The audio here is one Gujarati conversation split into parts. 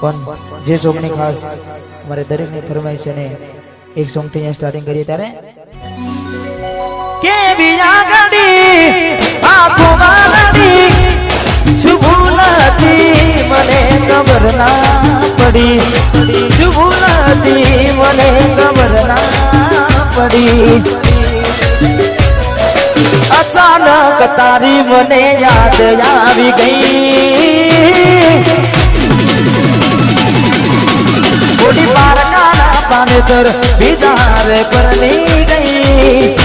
પણ જે સોંગની ખાસ અમારે દરેકની ફરમાઈશ છે ને એક સોંગ થી સ્ટાર્ટિંગ કરીએ ત્યારે કે બિયા ગડી આખો વાલડી શુભું નથી મને ખબર ના પડી શુભું નથી મને ખબર ના પડી અચાનક તારી મને યાદ આવી ગઈ થોડી પારકાના પાનેતર વિચાર કરની ગઈ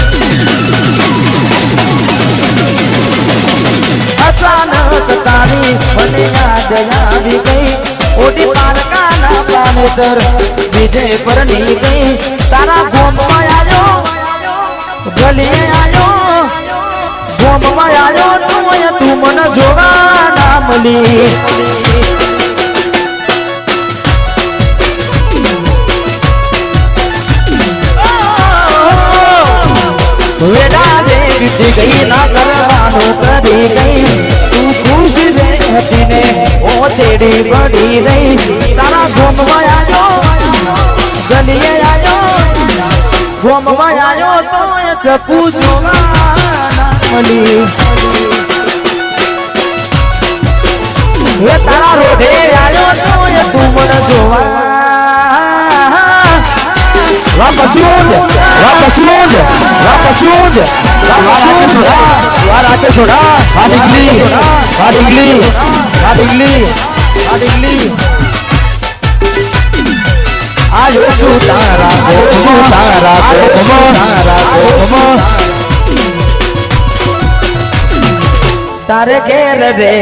અચાનક તારી મને યાદ આવી ગઈ થોડી પારકાના પાનેતર વિજય પરની ગઈ તારા ગોમમાં આવ્યો ગલીએ આવ્યો ગોમમાં આવ્યો તું મને જોવા ના મળી વેડા દે વિતી ગઈ ના કરવાનું કરી ગઈ તું ખુશ રે હતી ને ઓ તેડી પડી રહી તારા ગોમમાં આવ્યો ગલીએ આવ્યો ગોમમાં આવ્યો તો ચપુ જોવા ના મળી વે તારા રોડે આવ્યો તો તું મને જોવા વાપસ લોજ વારાકે છોડા વાડીગલી આજો સુતારા તારે ઘેર રે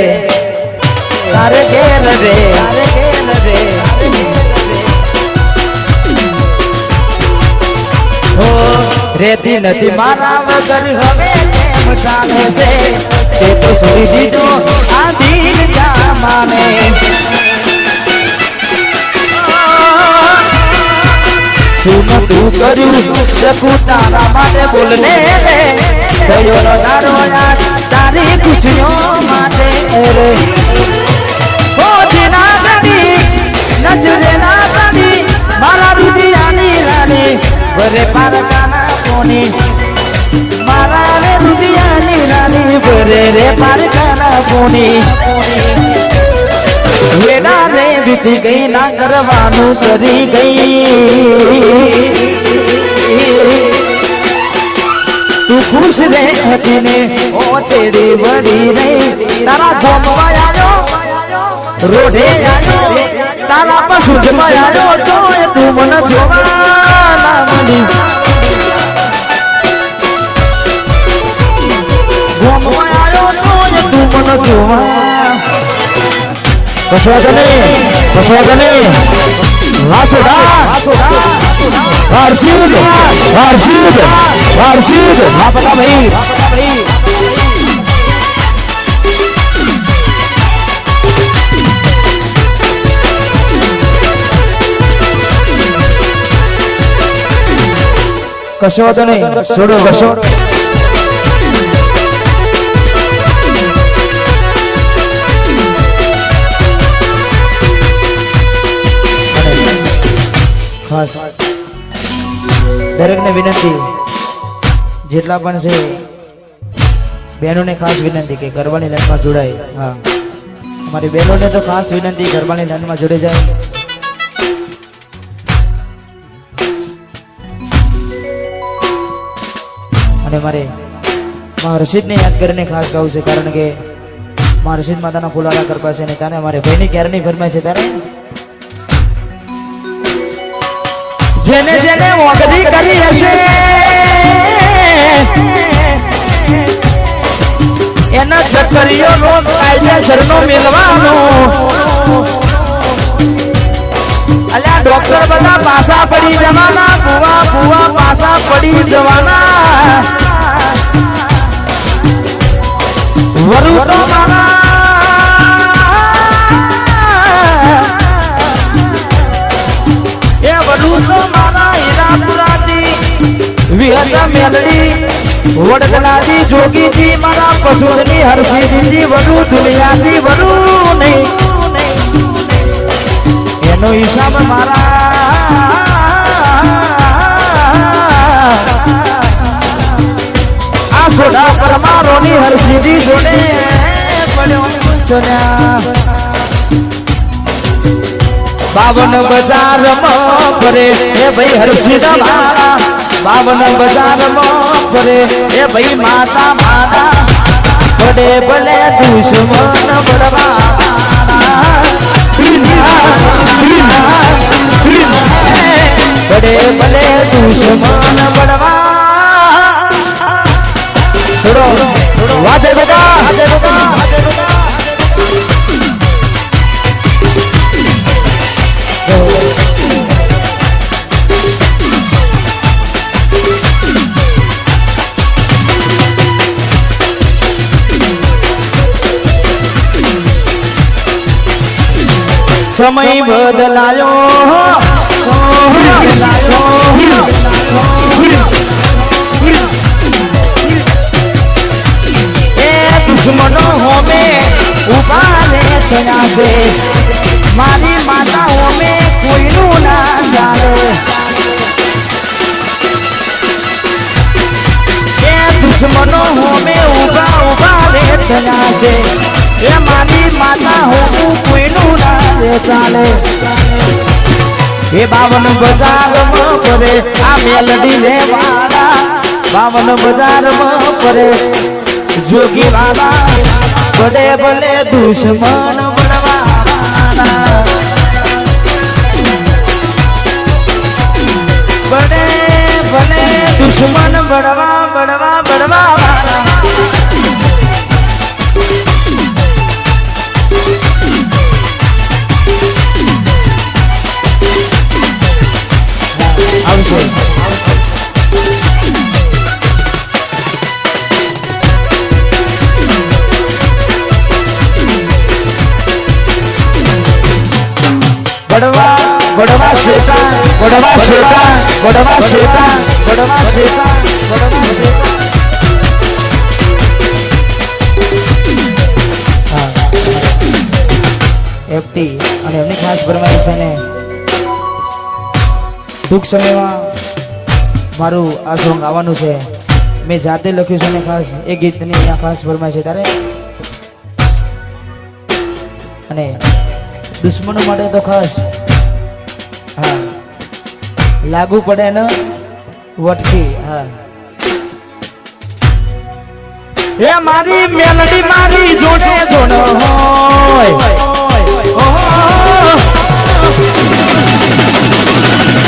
રેતી નથી મારા વગર હવે કેમ ચાલે છે તે તો સુઈ દીધો આ દિલ જા માને શું તું કર્યું શકું તારા માટે બોલને રે ગયો નો તારો યાદ તારી ખુશીઓ માટે રે ઓ દિના ગડી નજરે ના ગડી મારા રુદિયાની રાની વરે પારકાના કોની મારા રે રુદિયાની રાની વરે રે પારકાના કોની વેડા રે વીતી ગઈ ના કરવાનું કરી ગઈ તું ખુશ રે હતી ને ઓ તેરી વડી રહી તારા ગોમમાં આવ્યો રોડે આવ્યો તારા પશુજમાં આવ્યો તો તું મને જોવા ના મળી ગોમમાં આવ્યો તો તું મને જોવા કસવાદને વાસુદા વારસીદ હા પતા ભાઈ કશો તો નહીં છોડો કશો ખાસ દરેકને વિનંતી જેટલા પણ છે બહેનોને ખાસ વિનંતી કે ગરબાની લાઈનમાં જોડાય હા અમારી બહેનોને તો ખાસ વિનંતી ગરબાની લાઈનમાં જોડાઈ જાય અને મારે માં રશીદને યાદ કરીને ખાસ કહું છે કારણ કે માં રશીદ માતાના ફુલારા કરવા છે ને ત્યારે અમારે ભાઈની ક્યારની ફરમાય છે ત્યારે જેને જેને મોગરી કરી હશે એના છકરીઓ નો કાયદેસર નો મિલવાનો અલ્યા ડોક્ટર બધા પાસા પડી જવાના ભુવા પાસા પડી જવાના વરુ તો મારા એ વરુ તો મારા હીરાપુરાથી વિહતા મેલડી વડગલાથી જોગીથી મારા પશુની હરસીથી વરુ દુનિયાથી વરુ નહીં એનો હિસાબ મારા આ સોડા પરમારોની હરસિદ્ધિ જોડે પડ્યો સોન્યા 52 બજારમાં ફરે એ ભાઈ હરસિદ્ધ મારા 52 બજારમાં ફરે એ ભાઈ માતા માતા બડે ભલે દુશ્મન બળવા બડે ભલે દુશ્મન બળવા થોડો વાજે બેટા સમય બદલાયો એ દુશ્મનો હોમે ઉભા રે થયા છે મારી માતા હોમે કોઈનું ના ચાલે એ દુશ્મનો હોમે ઉભા રે થયા છે એ મારી માતા હોવું કોઈનું ના ચાલે એ 52 બજારમાં ફરે આ મેલડી રે વાળા 52 બજારમાં ફરે જોગી વાળા બડે ભલે દુશ્મન બળવાના બડે ભલે દુશ્મન બળવા વાળા આવશે બડવા શેતા એફટી અને એમની ખાસ ફરમાઈશ છે ને ટૂંક સમયમાં મારું આ સોંગ આવવાનું છે મેં જાતે લખ્યું છે ને ખાસ એ ગીતની અહીંયા ખાસ ફરમાઈશ છે તારે અને દુશ્મનો માટે તો ખાસ હા લાગુ પડે ને વટકી હા એ મારી મેલડી મારી જોડે જોડો હોય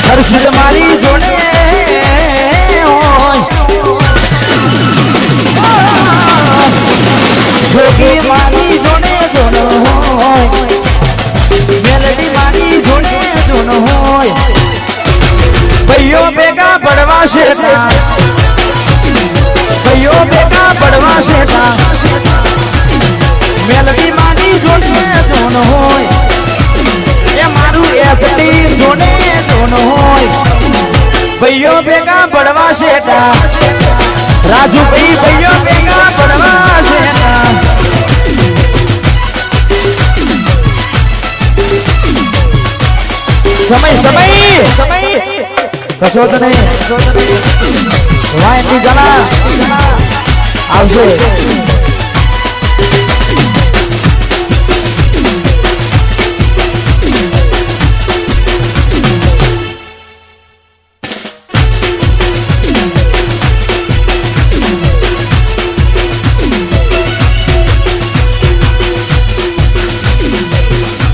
હર્ષિદ મારી જોડે હોય જોગી મારી જોડે જોડો હોય મેલડી મારી જોડે જોડો હોય ભાઈઓ ભેગા પડવા શેઠા ભાઈઓ ભેગા પડવા શેઠા મેલડી મારી જોડે જોડો હોય એ મારું એફટી જોડે જોડો હોય ભાઈઓ ભેગા પડવા શેઠા રાજુ ભાઈઓ ભેગા પડવા શેઠા સમય કશો તો નહીં વાયની જણા આવશે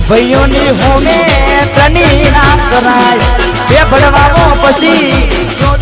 ભાઈઓની હોમે તની ના કરાય બે ભડવાઓ પછી